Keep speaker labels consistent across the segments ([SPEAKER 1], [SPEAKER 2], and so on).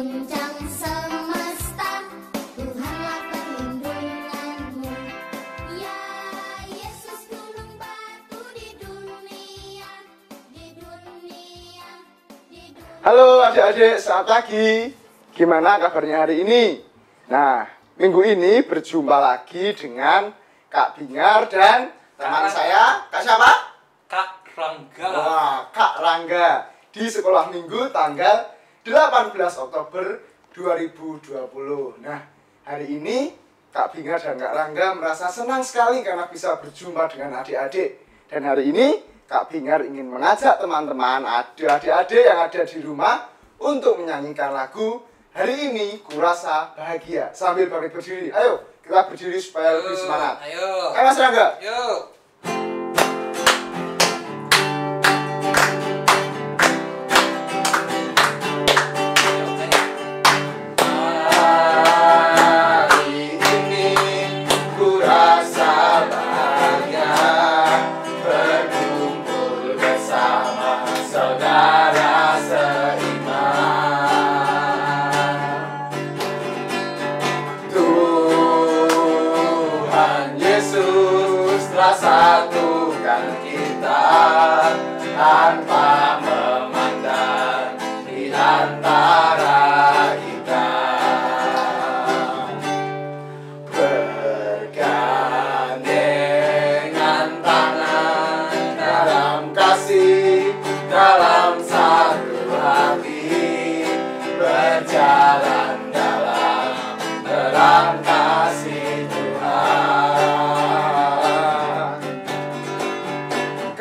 [SPEAKER 1] Seguncang semesta, Tuhanlah perlindunganmu. Ya Yesus gunung batu di dunia.
[SPEAKER 2] Halo adik-adik, selamat pagi. Gimana kabarnya hari ini? Nah, minggu ini berjumpa lagi dengan Kak Bingar dan teman saya, Kak siapa?
[SPEAKER 3] Kak Rangga.
[SPEAKER 2] Wah, Kak Rangga di sekolah minggu tanggal 18 Oktober 2020. Nah, hari ini Kak Bingar dan Kak Rangga merasa senang sekali karena bisa berjumpa dengan adik-adik. Dan hari ini Kak Bingar ingin mengajak teman-teman, adik-adik yang ada di rumah untuk menyanyikan lagu Hari Ini Kurasa Bahagia sambil berdiri. Ayo, kita berdiri supaya lebih semangat.
[SPEAKER 3] Ayo.
[SPEAKER 2] Ayo Mas Rangga.
[SPEAKER 3] Yuk.
[SPEAKER 4] Satukan kita tanpa memandang di antara kita, bergandengan tangan dalam kasih, dalam satu hati, berjalan dalam terang kasih Tuhan.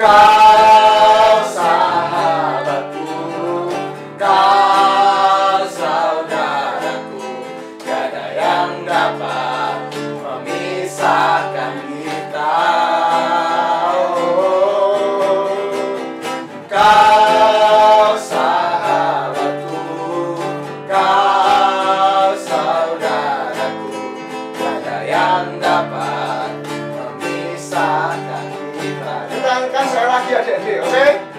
[SPEAKER 4] Kau sahabatku, kau saudaraku, tiada yang dapat memisahkan kita. Kau sahabatku, kau saudaraku, tiada yang dapat memisahkan kita.
[SPEAKER 2] Kita sekali lagi adik-adik, oke?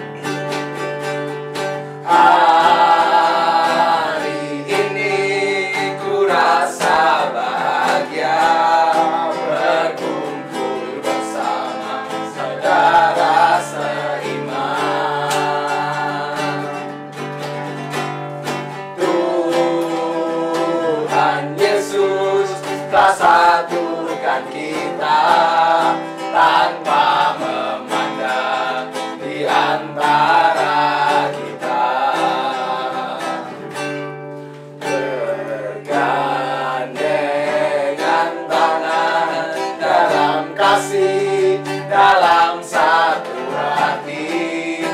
[SPEAKER 4] Hari ini ku rasa bahagia berkumpul bersama saudara seiman. Tuhan Yesus telah satukan kita tanpa memandang di antara kita, bergandengan tangan dalam kasih, dalam satu hati,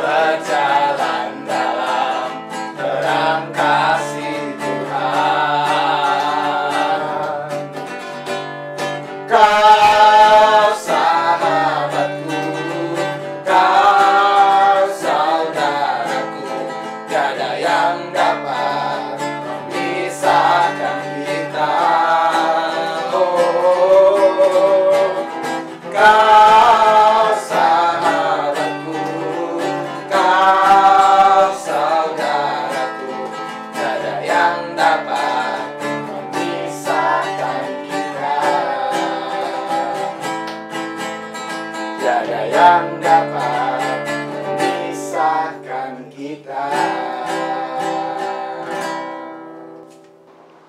[SPEAKER 4] berjalan dalam terang kasih Tuhan. Kau sahabatku, kau saudaraku, tiada yang dapat memisahkan kita. Oh, kau sahabatku, kau saudaraku, tiada yang dapat memisahkan kita. Tiada yang dapat memisahkan kita.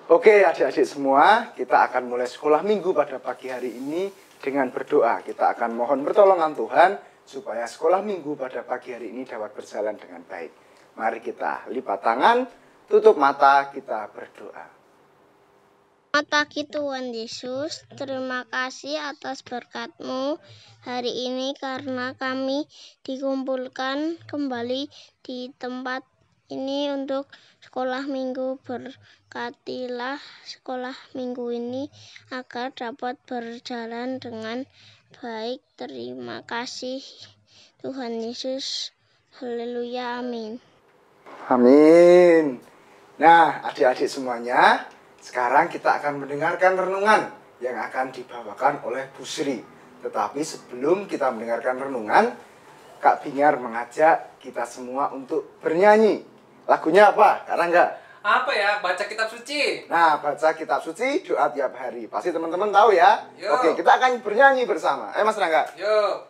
[SPEAKER 2] Oke adik-adik semua, kita akan mulai sekolah minggu pada pagi hari ini dengan berdoa. Kita akan mohon pertolongan Tuhan supaya sekolah minggu pada pagi hari ini dapat berjalan dengan baik. Mari kita lipat tangan, tutup mata, kita berdoa.
[SPEAKER 5] Selamat pagi Tuhan Yesus, terima kasih atas berkat-Mu hari ini karena kami dikumpulkan kembali di tempat ini untuk sekolah minggu. Berkatilah sekolah minggu ini agar dapat berjalan dengan baik. Terima kasih Tuhan Yesus. Haleluya, amin.
[SPEAKER 2] Amin. Nah adik-adik semuanya, sekarang kita akan mendengarkan renungan yang akan dibawakan oleh Bu Sri. Tetapi sebelum kita mendengarkan renungan, Kak Bingar mengajak kita semua untuk bernyanyi. Lagunya apa, Kak Rangga?
[SPEAKER 3] Apa ya? Baca kitab suci.
[SPEAKER 2] Nah, baca kitab suci, doa tiap hari. Pasti teman-teman tahu ya.
[SPEAKER 3] Yuk.
[SPEAKER 2] Oke, kita akan bernyanyi bersama. Mas Rangga.
[SPEAKER 3] Yuk.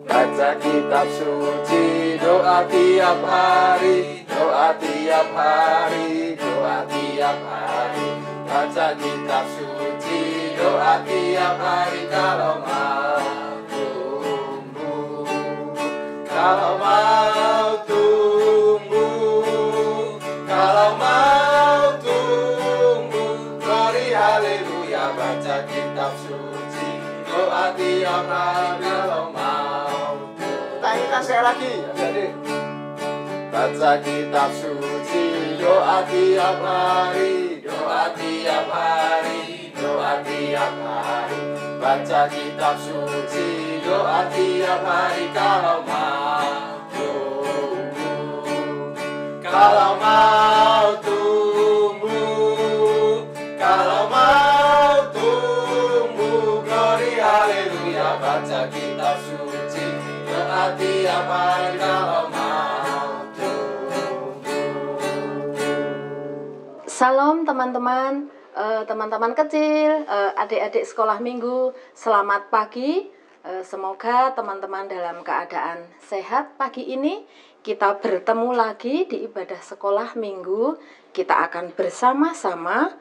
[SPEAKER 4] Baca kitab suci, doa tiap hari, doa tiap hari, doa tiap hari. Baca kitab suci, doa tiap hari kalau mau tumbuh. Kalau mau tumbuh, kalau mau tumbuh, glory haleluya. Baca kitab suci, doa tiap hari kalau mau tumbuh.
[SPEAKER 2] Kita nyanyikan sekali lagi. Jadi,
[SPEAKER 4] Baca kitab suci, doa tiap hari, doa tiap hari, doa tiap hari. Baca kitab suci, doa tiap hari kalau mau tumbuh. Kalau mau tumbuh, kalau mau tumbuh, glory haleluya. Baca kitab suci, doa tiap hari kalau mau tumbuh.
[SPEAKER 6] Salam teman-teman, teman-teman kecil, adik-adik sekolah minggu, selamat pagi. Semoga teman-teman dalam keadaan sehat pagi ini. Kita bertemu lagi di ibadah sekolah minggu. Kita akan bersama-sama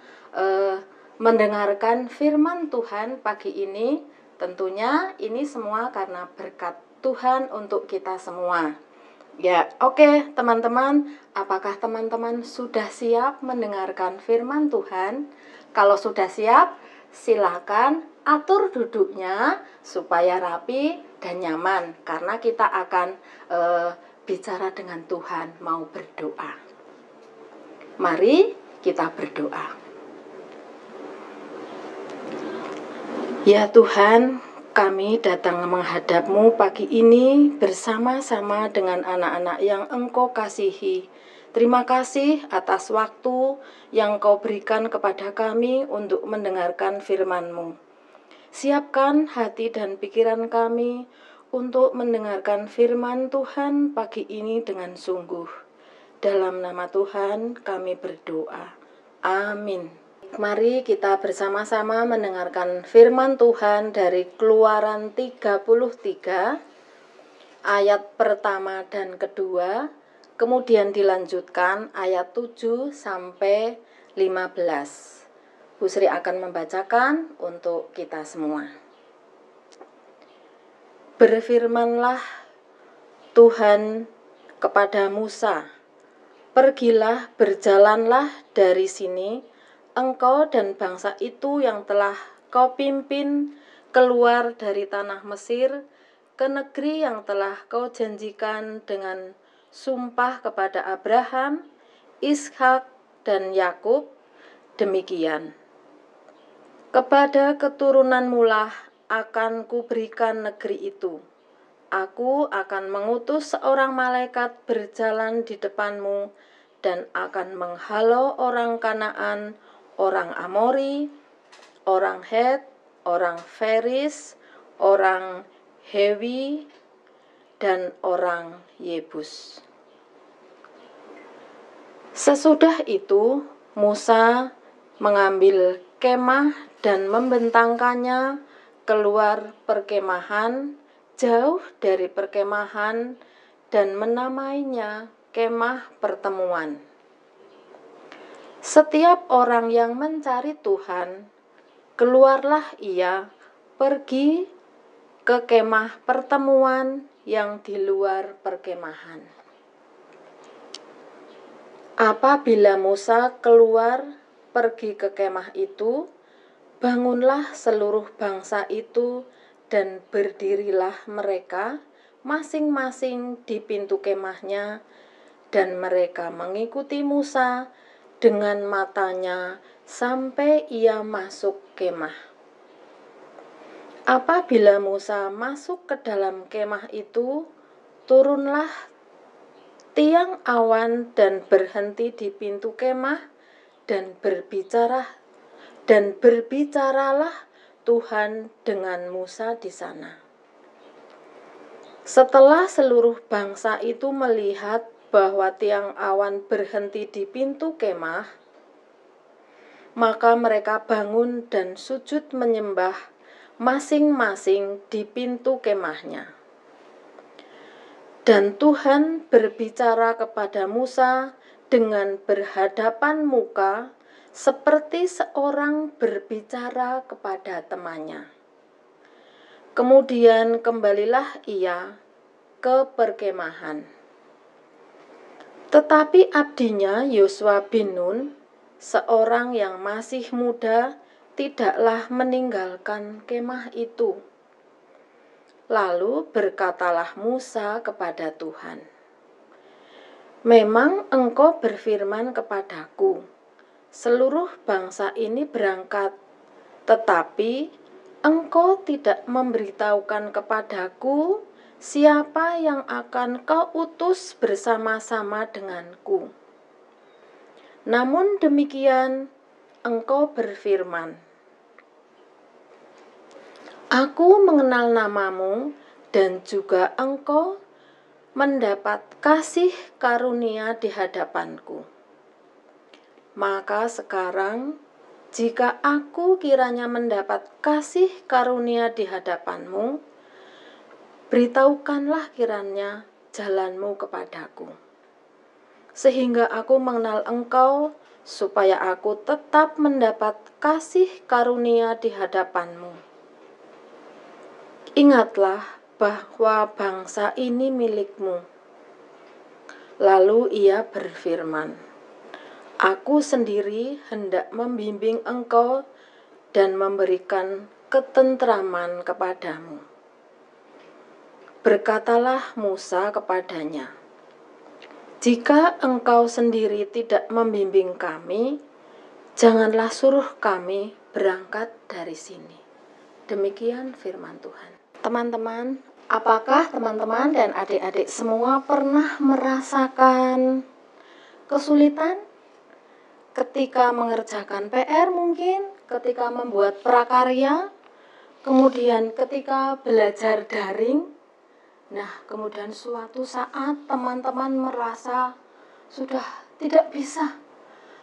[SPEAKER 6] mendengarkan firman Tuhan pagi ini. Tentunya ini semua karena berkat Tuhan untuk kita semua. Ya, oke teman-teman, apakah teman-teman sudah siap mendengarkan firman Tuhan? Kalau sudah siap, silakan atur duduknya supaya rapi dan nyaman, karena kita akan bicara dengan Tuhan, mau berdoa. Mari kita berdoa. Ya Tuhan, kami datang menghadap-Mu pagi ini bersama-sama dengan anak-anak yang Engkau kasihi. Terima kasih atas waktu yang Kau berikan kepada kami untuk mendengarkan firman-Mu. Siapkan hati dan pikiran kami untuk mendengarkan firman Tuhan pagi ini dengan sungguh. Dalam nama Tuhan kami berdoa. Amin. Mari kita bersama-sama mendengarkan firman Tuhan dari Keluaran 33 ayat pertama dan kedua, kemudian dilanjutkan ayat 7 sampai 15. Bu Sri akan membacakan untuk kita semua. Berfirmanlah Tuhan kepada Musa, "Pergilah, berjalanlah dari sini, engkau dan bangsa itu yang telah kau pimpin keluar dari tanah Mesir ke negeri yang telah kau janjikan dengan sumpah kepada Abraham, Ishak, dan Yakub. Demikian, kepada keturunanmu lah akan kuberikan negeri itu. Aku akan mengutus seorang malaikat berjalan di depanmu dan akan menghalau orang Kanaan, orang Amori, orang Het, orang Feris, orang Hewi, dan orang Yebus." Sesudah itu, Musa mengambil kemah dan membentangkannya keluar perkemahan, jauh dari perkemahan, dan menamainya kemah pertemuan. Setiap orang yang mencari Tuhan, keluarlah ia pergi ke kemah pertemuan yang di luar perkemahan. Apabila Musa keluar pergi ke kemah itu, bangunlah seluruh bangsa itu dan berdirilah mereka masing-masing di pintu kemahnya, dan mereka mengikuti Musa dengan matanya sampai ia masuk kemah. Apabila Musa masuk ke dalam kemah itu, turunlah tiang awan dan berhenti di pintu kemah, dan berbicaralah Tuhan dengan Musa di sana. Setelah seluruh bangsa itu melihat bahwa tiang awan berhenti di pintu kemah, maka mereka bangun dan sujud menyembah masing-masing di pintu kemahnya. Dan Tuhan berbicara kepada Musa dengan berhadapan muka, seperti seorang berbicara kepada temannya. Kemudian kembalilah ia ke perkemahan. Tetapi abdinya Yosua bin Nun, seorang yang masih muda, tidaklah meninggalkan kemah itu. Lalu berkatalah Musa kepada Tuhan, "Memang engkau berfirman kepadaku, seluruh bangsa ini berangkat, tetapi engkau tidak memberitahukan kepadaku siapa yang akan kau utus bersama-sama denganku. Namun demikian, engkau berfirman, Aku mengenal namamu, dan juga engkau mendapat kasih karunia di hadapanku. Maka sekarang, jika aku kiranya mendapat kasih karunia di hadapanmu, beritahukanlah kiranya jalanmu kepadaku, sehingga aku mengenal engkau, supaya aku tetap mendapat kasih karunia di hadapanmu. Ingatlah bahwa bangsa ini milikmu." Lalu ia berfirman, "Aku sendiri hendak membimbing engkau dan memberikan ketentraman kepadamu." Berkatalah Musa kepadanya, "Jika engkau sendiri tidak membimbing kami, janganlah suruh kami berangkat dari sini." Demikian firman Tuhan. Teman-teman, apakah teman-teman dan adik-adik semua pernah merasakan kesulitan ketika mengerjakan PR mungkin, ketika membuat prakarya, kemudian ketika belajar daring? Nah, kemudian suatu saat teman-teman merasa sudah tidak bisa,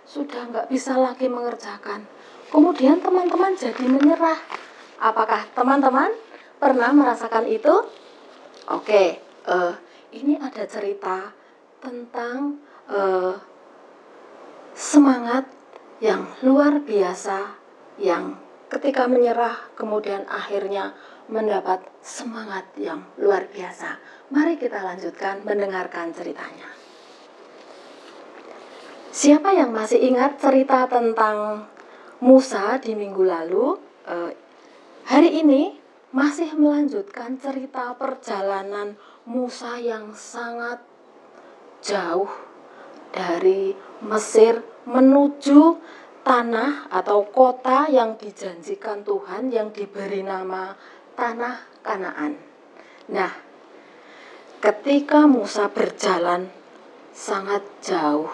[SPEAKER 6] sudah nggak bisa lagi mengerjakan. Kemudian teman-teman jadi menyerah. Apakah teman-teman pernah merasakan itu? Oke, ini ada cerita tentang semangat yang luar biasa, yang ketika menyerah kemudian akhirnya mendapat semangat yang luar biasa. Mari kita lanjutkan mendengarkan ceritanya. Siapa yang masih ingat cerita tentang Musa di minggu lalu? Hari ini masih melanjutkan cerita perjalanan Musa yang sangat jauh dari Mesir menuju tanah atau kota yang dijanjikan Tuhan, yang diberi nama tanah Kanaan. Nah, ketika Musa berjalan sangat jauh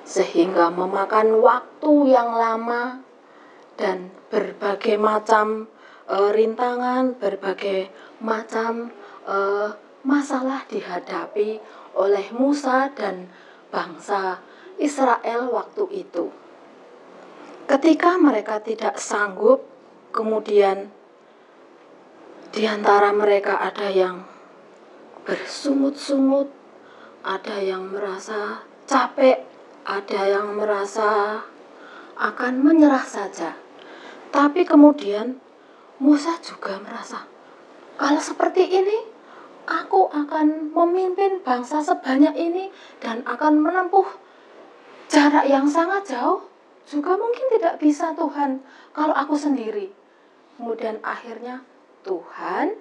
[SPEAKER 6] sehingga memakan waktu yang lama dan berbagai macam rintangan, berbagai macam masalah dihadapi oleh Musa dan bangsa Israel waktu itu. Ketika mereka tidak sanggup, kemudian di antara mereka ada yang bersungut-sungut, ada yang merasa capek, ada yang merasa akan menyerah saja. Tapi kemudian Musa juga merasa, kalau seperti ini, aku akan memimpin bangsa sebanyak ini dan akan menempuh jarak yang sangat jauh. Juga mungkin tidak bisa Tuhan kalau aku sendiri. Kemudian akhirnya Tuhan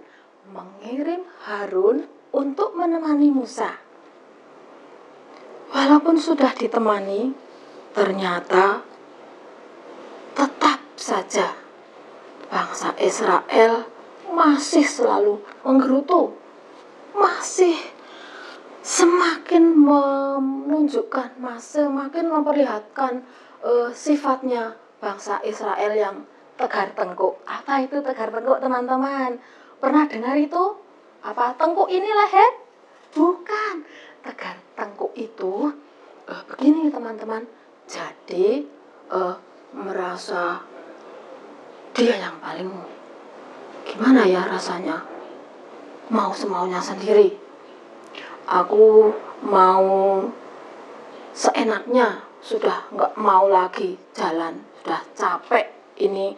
[SPEAKER 6] mengirim Harun untuk menemani Musa. Walaupun sudah ditemani, ternyata tetap saja bangsa Israel masih selalu menggerutu, masih semakin menunjukkan, semakin memperlihatkan sifatnya bangsa Israel yang tegar tengkuk. Apa itu tegar tengkuk, teman-teman? Pernah dengar itu? Apa tengkuk ini leher? Bukan. Tegar tengkuk itu begini teman-teman. Jadi merasa dia yang paling gimana ya rasanya, mau semaunya sendiri. Aku mau seenaknya, sudah nggak mau lagi jalan, sudah capek ini,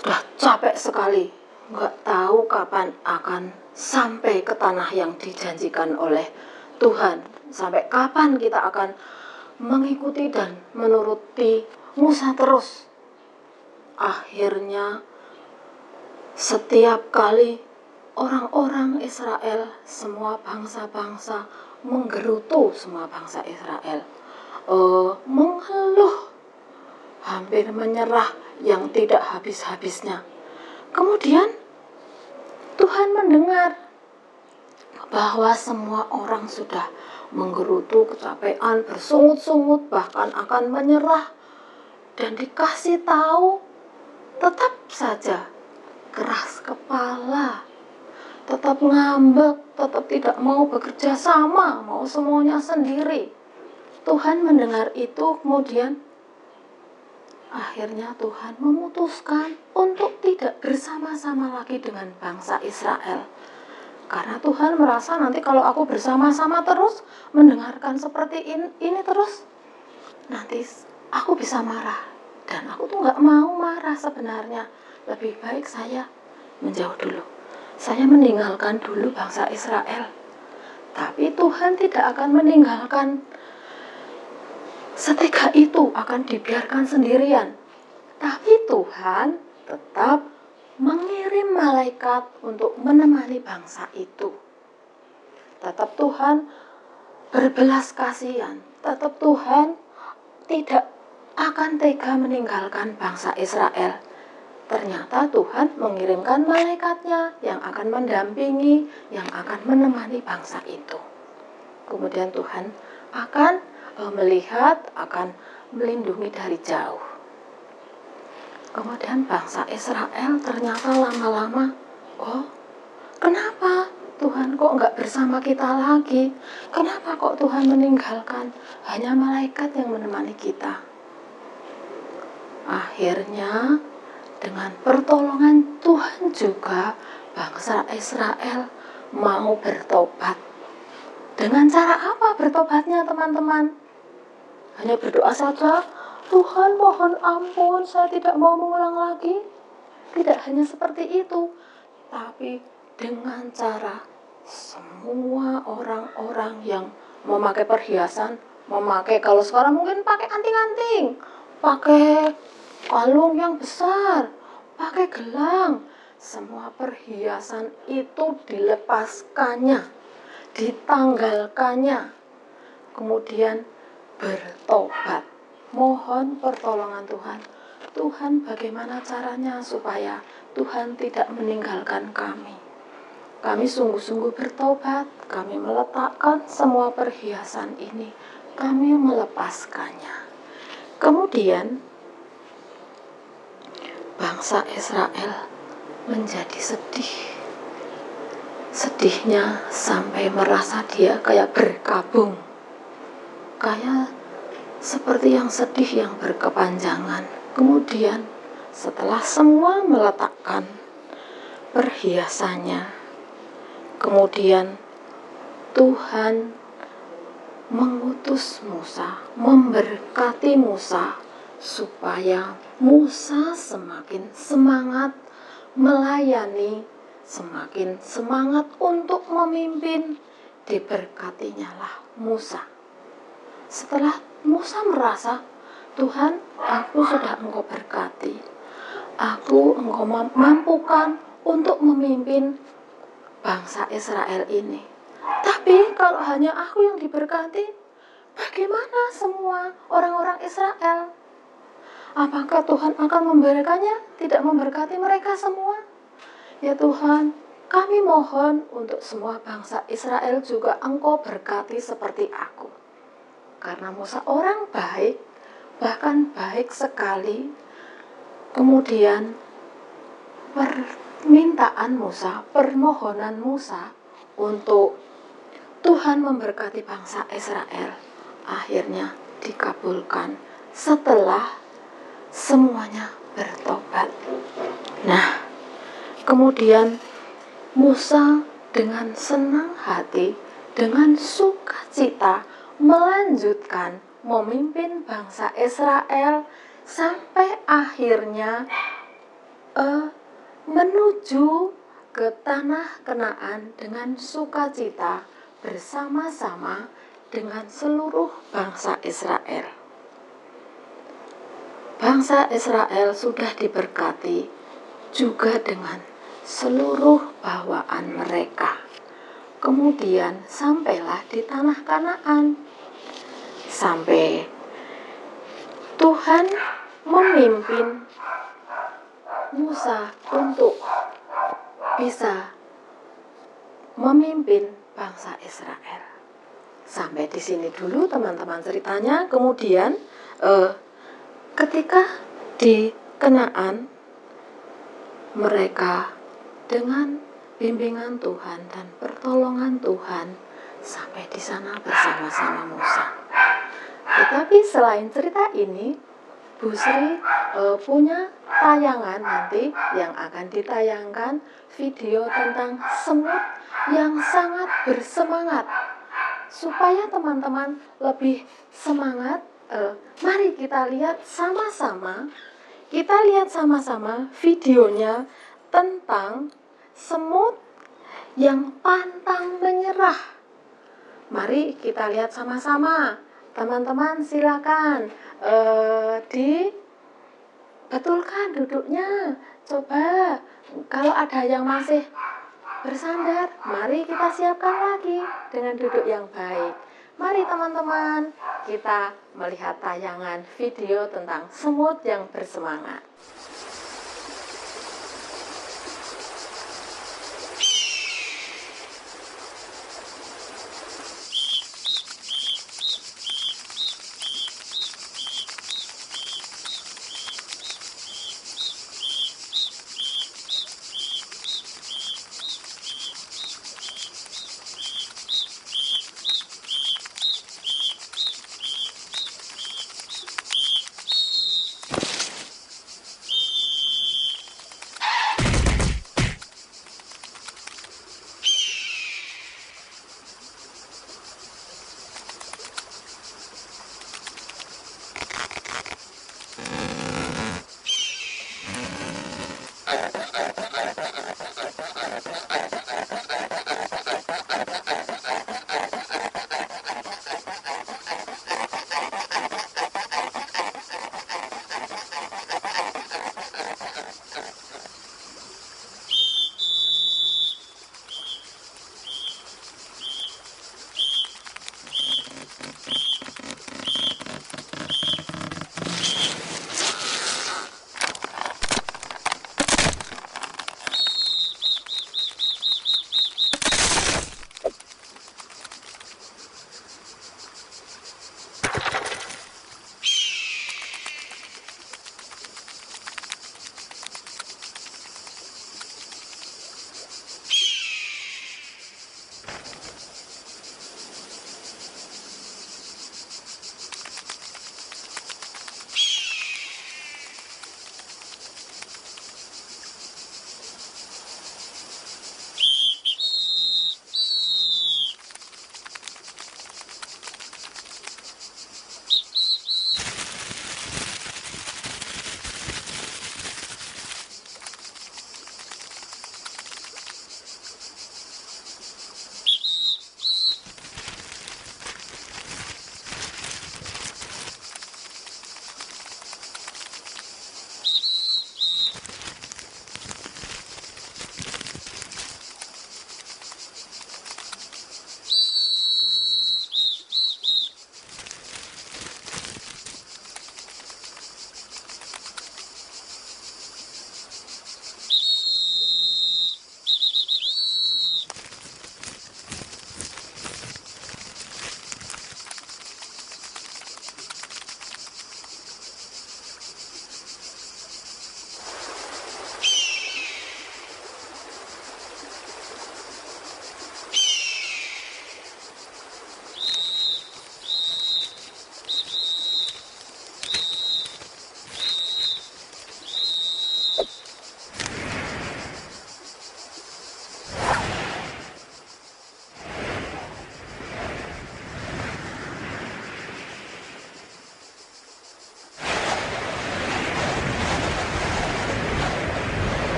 [SPEAKER 6] sudah capek sekali, nggak tahu kapan akan sampai ke tanah yang dijanjikan oleh Tuhan, sampai kapan kita akan mengikuti dan menuruti Musa terus. Akhirnya setiap kali orang-orang Israel, semua bangsa-bangsa menggerutu semua bangsa Israel, mengeluh, hampir menyerah yang tidak habis-habisnya. Kemudian Tuhan mendengar bahwa semua orang sudah menggerutu, kecapean, bersungut-sungut, bahkan akan menyerah, dan dikasih tahu tetap saja keras kepala, tetap ngambek, tetap tidak mau bekerja sama, mau semuanya sendiri. Tuhan mendengar itu, kemudian akhirnya Tuhan memutuskan untuk tidak bersama-sama lagi dengan bangsa Israel. Karena Tuhan merasa nanti kalau aku bersama-sama terus, mendengarkan seperti ini terus, nanti aku bisa marah. Dan aku tuh gak mau marah sebenarnya. Lebih baik saya menjauh dulu. Saya meninggalkan dulu bangsa Israel. Tapi Tuhan tidak akan meninggalkan setika itu, akan dibiarkan sendirian. Tapi Tuhan tetap mengirim malaikat untuk menemani bangsa itu. Tetap Tuhan berbelas kasihan. Tetap Tuhan tidak akan tega meninggalkan bangsa Israel. Ternyata Tuhan mengirimkan malaikatnya yang akan mendampingi, yang akan menemani bangsa itu. Kemudian Tuhan akan melihat, akan melindungi dari jauh. Kemudian bangsa Israel ternyata lama-lama, kenapa Tuhan kok nggak bersama kita lagi? Kenapa kok Tuhan meninggalkan hanya malaikat yang menemani kita? Akhirnya dengan pertolongan Tuhan juga bangsa Israel mau bertobat. Dengan cara apa bertobatnya teman-teman? Hanya berdoa saja, Tuhan mohon ampun, saya tidak mau mengulang lagi. Tidak hanya seperti itu, tapi dengan cara semua orang-orang yang memakai perhiasan, kalau sekarang mungkin pakai anting-anting, pakai kalung yang besar, pakai gelang, semua perhiasan itu dilepaskannya, ditanggalkannya, kemudian bertobat, mohon pertolongan Tuhan. Tuhan, bagaimana caranya supaya Tuhan tidak meninggalkan kami? Kami sungguh-sungguh bertobat, kami meletakkan semua perhiasan ini, kami melepaskannya. Kemudian bangsa Israel menjadi sedih. Sedihnya sampai merasa dia kayak berkabung, kayak seperti yang sedih yang berkepanjangan. Kemudian setelah semua meletakkan perhiasannya, kemudian Tuhan mengutus Musa, memberkati Musa, supaya Musa semakin semangat melayani, semakin semangat untuk memimpin. Diberkatinya lah Musa. Setelah Musa merasa, Tuhan, aku sudah Engkau berkati, Engkau mampukan untuk memimpin bangsa Israel ini. Tapi kalau hanya aku yang diberkati, bagaimana semua orang-orang Israel? Apakah Tuhan akan memberikannya, tidak memberkati mereka semua? Ya Tuhan, kami mohon untuk semua bangsa Israel juga Engkau berkati seperti aku. Karena Musa orang baik, bahkan baik sekali. Kemudian permintaan Musa, permohonan Musa untuk Tuhan memberkati bangsa Israel akhirnya dikabulkan setelah semuanya bertobat. Nah, kemudian Musa dengan senang hati, dengan sukacita melanjutkan memimpin bangsa Israel sampai akhirnya menuju ke tanah Kanaan dengan sukacita bersama-sama dengan seluruh bangsa Israel. Bangsa Israel sudah diberkati juga dengan seluruh bawaan mereka. Kemudian sampailah di tanah Kanaan. Sampai Tuhan memimpin Musa untuk bisa memimpin bangsa Israel. Sampai di sini dulu teman-teman ceritanya. Kemudian ketika di Kanaan, mereka dengan bimbingan Tuhan dan pertolongan Tuhan sampai di sana bersama-sama Musa. Tetapi selain cerita ini, Bu Sri punya tayangan nanti yang akan ditayangkan video tentang semut yang sangat bersemangat. Supaya teman-teman lebih semangat, mari kita lihat sama-sama. Kita lihat sama-sama videonya tentang semut yang pantang menyerah. Mari kita lihat sama-sama. Teman-teman silakan dibetulkan duduknya. Coba kalau ada yang masih bersandar, mari kita siapkan lagi dengan duduk yang baik. Mari teman-teman, kita melihat tayangan video tentang semut yang bersemangat.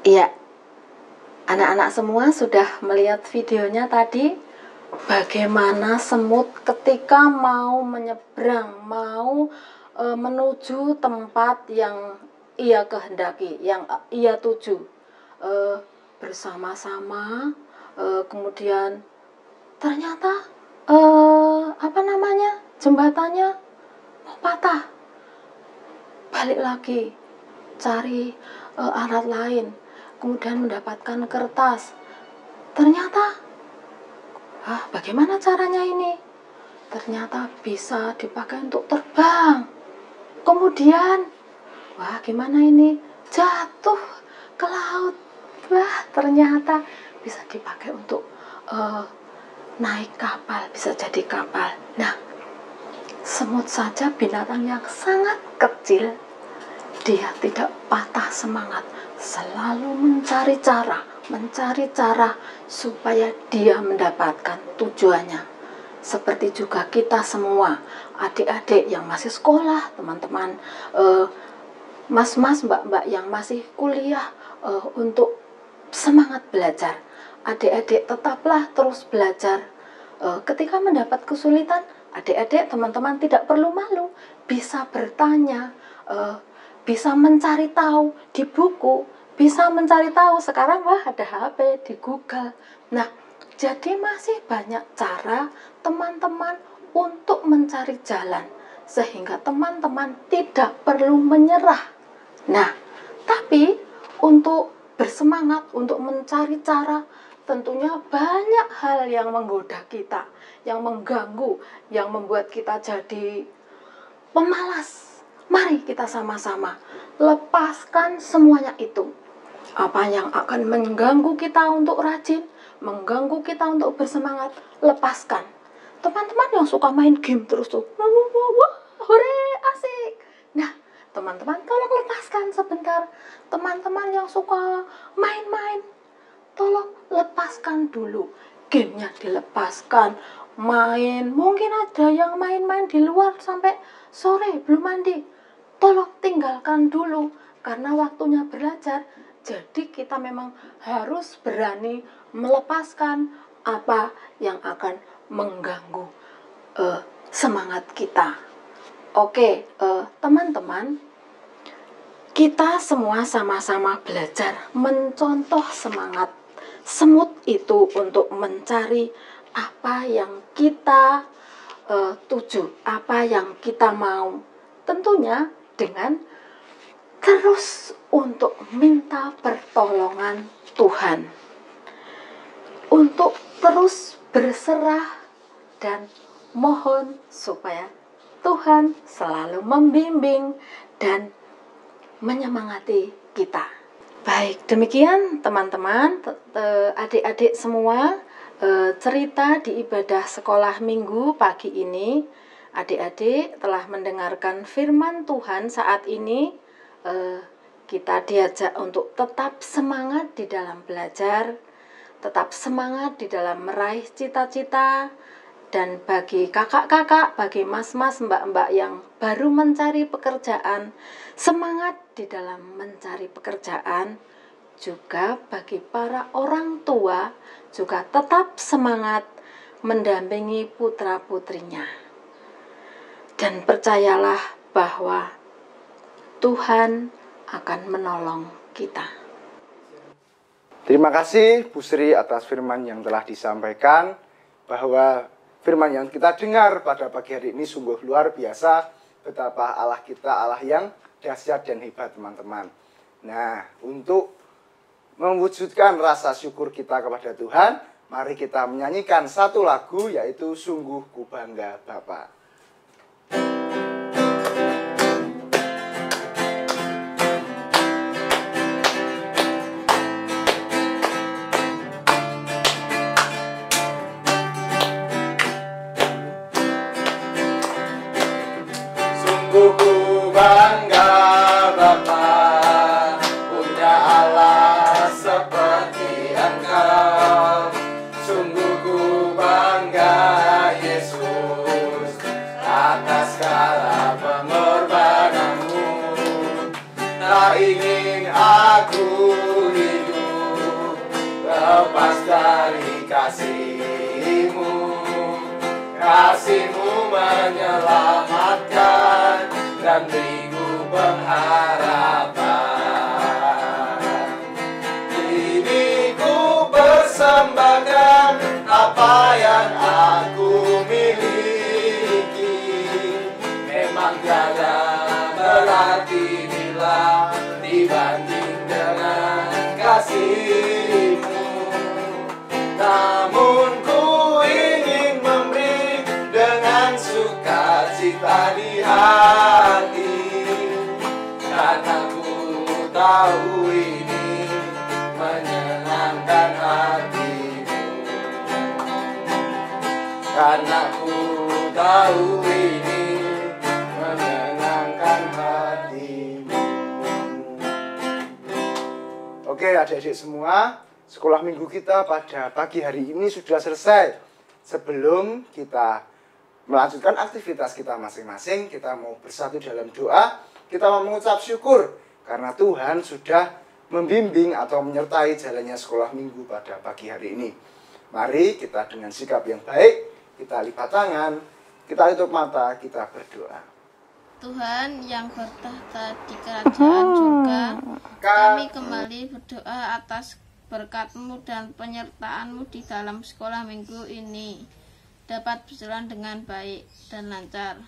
[SPEAKER 6] Iya, anak-anak semua sudah melihat videonya tadi, bagaimana semut ketika mau menyeberang, mau menuju tempat yang ia kehendaki, yang ia tuju, bersama-sama, kemudian ternyata jembatannya mau patah, balik lagi cari alat lain, kemudian mendapatkan kertas. Ternyata bagaimana caranya ini? Ternyata bisa dipakai untuk terbang. Kemudian gimana ini? Jatuh ke laut. Ternyata bisa dipakai untuk naik kapal, bisa jadi kapal. Nah, semut saja binatang yang sangat kecil, dia tidak patah semangat, selalu mencari cara supaya dia mendapatkan tujuannya. Seperti juga kita semua, adik-adik yang masih sekolah, teman-teman, mas-mas, mbak-mbak yang masih kuliah, untuk semangat belajar. Adik-adik tetaplah terus belajar. Ketika mendapat kesulitan, adik-adik, teman-teman tidak perlu malu, bisa bertanya, bisa mencari tahu di buku, bisa mencari tahu sekarang ada HP di Google. Nah, jadi masih banyak cara teman-teman untuk mencari jalan sehingga teman-teman tidak perlu menyerah. Nah, tapi untuk bersemangat, untuk mencari cara, tentunya banyak hal yang menggoda kita, yang mengganggu, yang membuat kita jadi pemalas. Mari kita sama-sama lepaskan semuanya itu. Apa yang akan mengganggu kita untuk rajin, mengganggu kita untuk bersemangat, lepaskan. Teman-teman yang suka main game terus tuh, hore, asik. Nah, teman-teman tolong lepaskan sebentar. Teman-teman yang suka main-main, tolong lepaskan dulu. Gamenya dilepaskan, main. Mungkin ada yang main-main di luar sampai sore belum mandi. Tolong tinggalkan dulu, karena waktunya belajar. Jadi kita memang harus berani melepaskan apa yang akan mengganggu semangat kita. Oke, teman-teman, kita semua sama-sama belajar mencontoh semangat semut itu untuk mencari apa yang kita tuju, apa yang kita mau. Tentunya dengan terus untuk minta pertolongan Tuhan, untuk terus berserah dan mohon supaya Tuhan selalu membimbing dan menyemangati kita. Baik, demikian teman-teman, adik-adik semua, cerita di ibadah sekolah minggu pagi ini. Adik-adik telah mendengarkan firman Tuhan saat ini. Kita diajak untuk tetap semangat di dalam belajar, tetap semangat di dalam meraih cita-cita. Dan bagi kakak-kakak, bagi mas-mas, mbak-mbak yang baru mencari pekerjaan, semangat di dalam mencari pekerjaan. Juga bagi para orang tua, juga tetap semangat mendampingi putra-putrinya. Dan percayalah bahwa Tuhan akan menolong kita.
[SPEAKER 2] Terima kasih Bu Sri atas firman yang telah disampaikan, bahwa firman yang kita dengar pada pagi hari ini sungguh luar biasa, betapa Allah kita Allah yang dahsyat dan hebat, teman-teman. Nah, untuk mewujudkan rasa syukur kita kepada Tuhan, mari kita menyanyikan satu lagu, yaitu Sungguh Ku Bangga Bapa.
[SPEAKER 4] Sungguh ku bangga Bapa, punya Allah seperti Engkau. Sungguh ku bangga Yesus, kasih-Mu, kasih-Mu menyelamatkan dan beriku pengharapan. Kini ku persembahkan apa yang aku miliki, memang tiada berarti bila dibanding dengan kasih-Mu. Namun ku ingin memberi dengan sukacita di hati, karena ku tahu ini menyenangkan hati-Mu. Karena ku tahu ini menyenangkan hati-Mu.
[SPEAKER 2] Oke adik-adik semua, sekolah minggu kita pada pagi hari ini sudah selesai. Sebelum kita melanjutkan aktivitas kita masing-masing, kita mau bersatu dalam doa. Kita mau mengucap syukur karena Tuhan sudah membimbing atau menyertai jalannya sekolah minggu pada pagi hari ini. Mari kita dengan sikap yang baik, kita lipat tangan, kita tutup mata, kita berdoa.
[SPEAKER 5] Tuhan yang bertahta di kerajaan surga, kami kembali berdoa atas berkat-Mu dan penyertaan-Mu di dalam sekolah minggu ini dapat berjalan dengan baik dan lancar.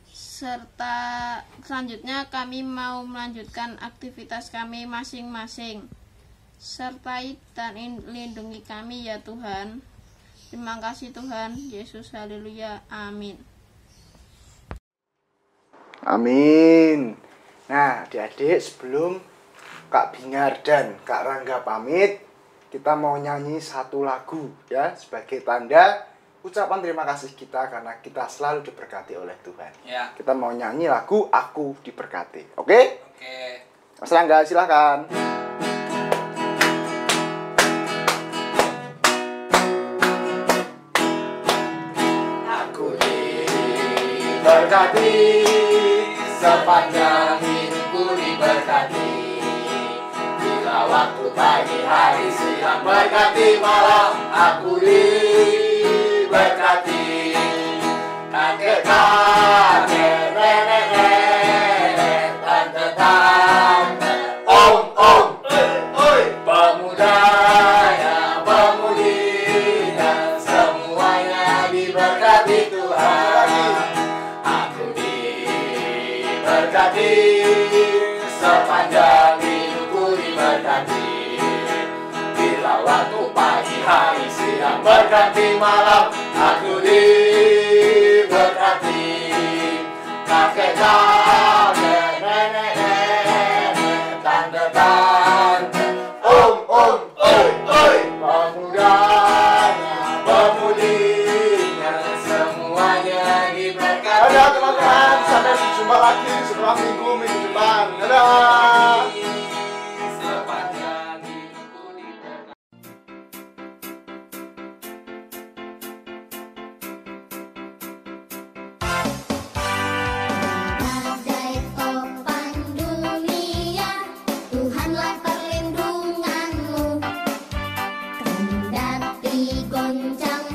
[SPEAKER 5] Serta selanjutnya kami mau melanjutkan aktivitas kami masing-masing. Sertai dan lindungi kami ya Tuhan. Terima kasih Tuhan Yesus, haleluya, amin.
[SPEAKER 2] Amin. Nah adik-adik, sebelum Kak Bingar dan Kak Rangga pamit, kita mau nyanyi satu lagu ya, sebagai tanda ucapan terima kasih kita karena kita selalu diberkati oleh Tuhan.
[SPEAKER 3] Ya.
[SPEAKER 2] Kita mau nyanyi lagu Aku Diberkati. Oke?
[SPEAKER 3] Oke.
[SPEAKER 2] Mas Rangga silakan.
[SPEAKER 4] Aku diberkati, sepanjang hidupku diberkati. Bila waktu pagi hari siang berganti malam, aku diberkati. Kakek-kakek, nenek-nenek, tante-tante, om-om, pemuda yang pemudinya, semuanya diberkati Tuhan. Aku diberkati, sepanjang hidupku diberkati. Bila waktu pagi hari siang berganti malam, aku diberkati. Kakek-kakek, nenek-nenek, tante-tante, om-om, pemudanya, pemudinya, semuanya diberkati.
[SPEAKER 2] Dadah teman-teman, sampai jumpa lagi di sekolah minggu depan. Dadah.
[SPEAKER 4] Sepanjang hidupku diberkati.
[SPEAKER 1] Badai topan dunia, Tuhanlah perlindunganmu. Kendati goncang